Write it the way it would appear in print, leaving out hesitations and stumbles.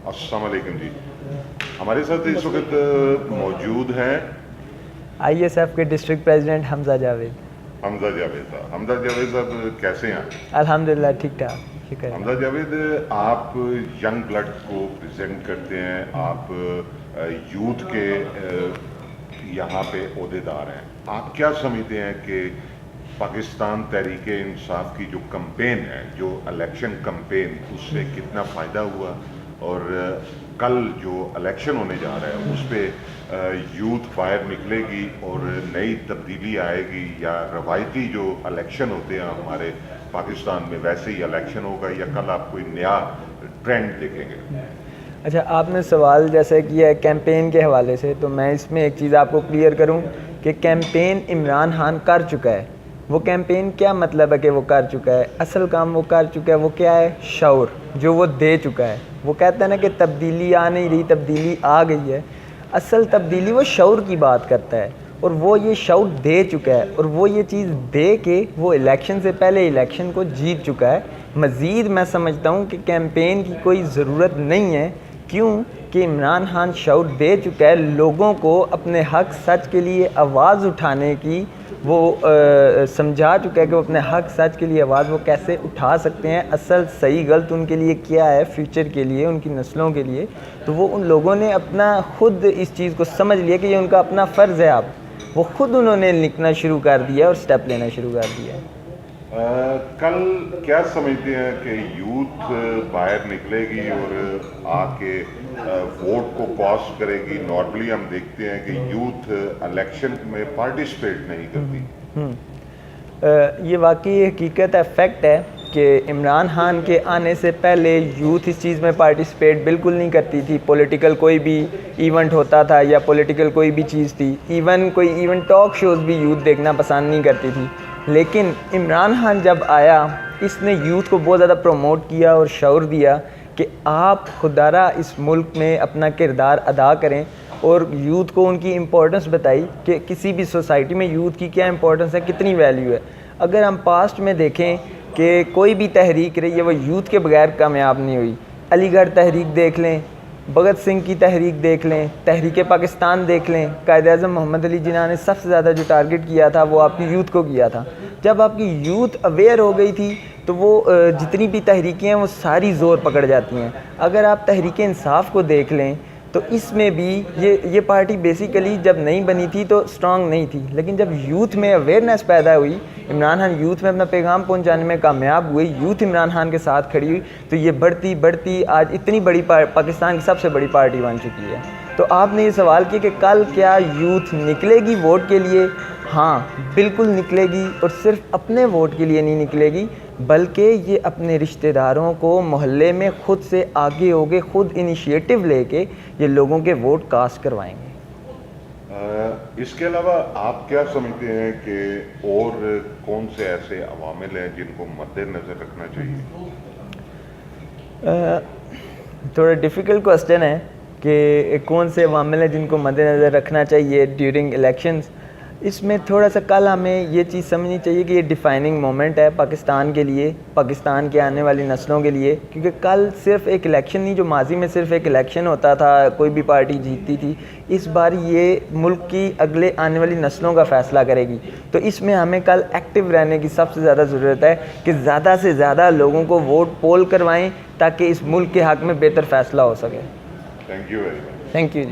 अस्सलाम वालेकुम जी। हमारे साथ इस वक्त मौजूद हैं ISF के डिस्ट्रिक्ट प्रेसिडेंट हमजा जावेद। हमजा जावेद साहब। हमजा जावेद साहब कैसे हैं? अल्हम्दुलिल्लाह ठीक ठाक, शुक्र है। हमजा जावेद, आप यंग ब्लड को प्रेजेंट करते हैं, आप यूथ के यहाँ पे ओहदेदार हैं। आप क्या समझते हैं कि पाकिस्तान तहरीक इंसाफ की जो कैंपेन है, जो इलेक्शन कैंपेन, उससे कितना फ़ायदा हुआ, और कल जो इलेक्शन होने जा रहा है उस पर यूथ बाहर निकलेगी और नई तब्दीली आएगी, या रवायती जो इलेक्शन होते हैं हमारे पाकिस्तान में वैसे ही इलेक्शन होगा, या कल आप कोई नया ट्रेंड देखेंगे? अच्छा, आपने सवाल जैसे किया है कैंपेन के हवाले से, तो मैं इसमें एक चीज़ आपको क्लियर करूं कि कैंपेन इमरान खान कर चुका है। वो कैंपेन क्या मतलब है कि वो कर चुका है? असल काम वो कर चुका है, वो क्या है? शऊर जो वो दे चुका है। वो कहता है ना कि तब्दीली आ नहीं रही, तब्दीली आ गई है। असल तब्दीली वो शऊर की बात करता है, और वो ये शऊर दे चुका है, और वो ये चीज़ दे के वो इलेक्शन से पहले इलेक्शन को जीत चुका है। मज़ीद मैं समझता हूँ कि कैंपेन की कोई ज़रूरत नहीं है। क्यों कि इमरान खान शऊर दे चुका है लोगों को, अपने हक सच के लिए आवाज़ उठाने की वो समझा चुका है कि वो अपने हक सच के लिए आवाज़ वो कैसे उठा सकते हैं, असल सही गलत उनके लिए क्या है, फ्यूचर के लिए, उनकी नस्लों के लिए। तो वो उन लोगों ने अपना खुद इस चीज़ को समझ लिया कि ये उनका अपना फ़र्ज़ है। अब वो खुद उन्होंने लिखना शुरू कर दिया और स्टेप लेना शुरू कर दिया। कल क्या समझते हैं कि यूथ बाहर निकलेगी और आके वोट को कास्ट करेगी? नॉर्मली हम देखते हैं कि यूथ इलेक्शन में पार्टिसिपेट नहीं करती। ये वाकई हकीकत है, फैक्ट है कि इमरान खान के आने से पहले यूथ इस चीज़ में पार्टिसिपेट बिल्कुल नहीं करती थी। पॉलिटिकल कोई भी इवेंट होता था या पॉलिटिकल कोई भी चीज़ थी, इवन कोई इवेंट टॉक शोज़ भी यूथ देखना पसंद नहीं करती थी। लेकिन इमरान खान जब आया, इसने यूथ को बहुत ज़्यादा प्रमोट किया और शऊर दिया कि आप खुदारा इस मुल्क में अपना किरदार अदा करें, और यूथ को उनकी इम्पोर्टेंस बताई कि किसी भी सोसाइटी में यूथ की क्या इम्पोर्टेंस है, कितनी वैल्यू है। अगर हम पास्ट में देखें कि कोई भी तहरीक रही है वो यूथ के बगैर कामयाब नहीं हुई। अलीगढ़ तहरीक देख लें, भगत सिंह की तहरीक देख लें, तहरीक पाकिस्तान देख लें, कायद-ए-आज़म मोहम्मद अली जिन्ना ने सबसे ज़्यादा जो टारगेट किया था वो आपकी यूथ को किया था। जब आपकी यूथ अवेयर हो गई थी तो वो जितनी भी तहरीकें हैं वो सारी ज़ोर पकड़ जाती हैं। अगर आप तहरीक इंसाफ को देख लें तो इसमें भी ये पार्टी बेसिकली जब नहीं बनी थी तो स्ट्रांग नहीं थी, लेकिन जब यूथ में अवेयरनेस पैदा हुई, इमरान खान यूथ में अपना पैगाम पहुंचाने में कामयाब हुए, यूथ इमरान खान के साथ खड़ी हुई, तो ये बढ़ती आज इतनी बड़ी पाकिस्तान की सबसे बड़ी पार्टी बन चुकी है। तो आपने ये सवाल किया कि कल क्या यूथ निकलेगी वोट के लिए? हाँ बिल्कुल निकलेगी, और सिर्फ अपने वोट के लिए नहीं निकलेगी, बल्कि ये अपने रिश्तेदारों को मोहल्ले में खुद से आगे होके खुद इनिशिएटिव लेके ये लोगों के वोट कास्ट करवाएंगे। इसके अलावा आप क्या समझते हैं कि और कौन से ऐसे अवामिल हैं जिनको मद्देनज़र रखना चाहिए? थोड़ा डिफ़िकल्ट क्वेश्चन है कि कौन से अवामिल हैं जिनको मद्देनज़र रखना चाहिए ड्यूरिंग इलेक्शंस। इसमें थोड़ा सा कल हमें ये चीज़ समझनी चाहिए कि ये डिफ़ाइनिंग मोमेंट है पाकिस्तान के लिए, पाकिस्तान के आने वाली नस्लों के लिए। क्योंकि कल सिर्फ एक इलेक्शन नहीं, जो माजी में सिर्फ एक इलेक्शन होता था, कोई भी पार्टी जीतती थी, इस बार ये मुल्क की अगले आने वाली नस्लों का फ़ैसला करेगी। तो इसमें हमें कल एक्टिव रहने की सबसे ज़्यादा ज़रूरत है कि ज़्यादा से ज़्यादा लोगों को वोट पोल करवाएँ ताकि इस मुल्क के हक़ में बेहतर फ़ैसला हो सके। Thank you very much. Thank you ji.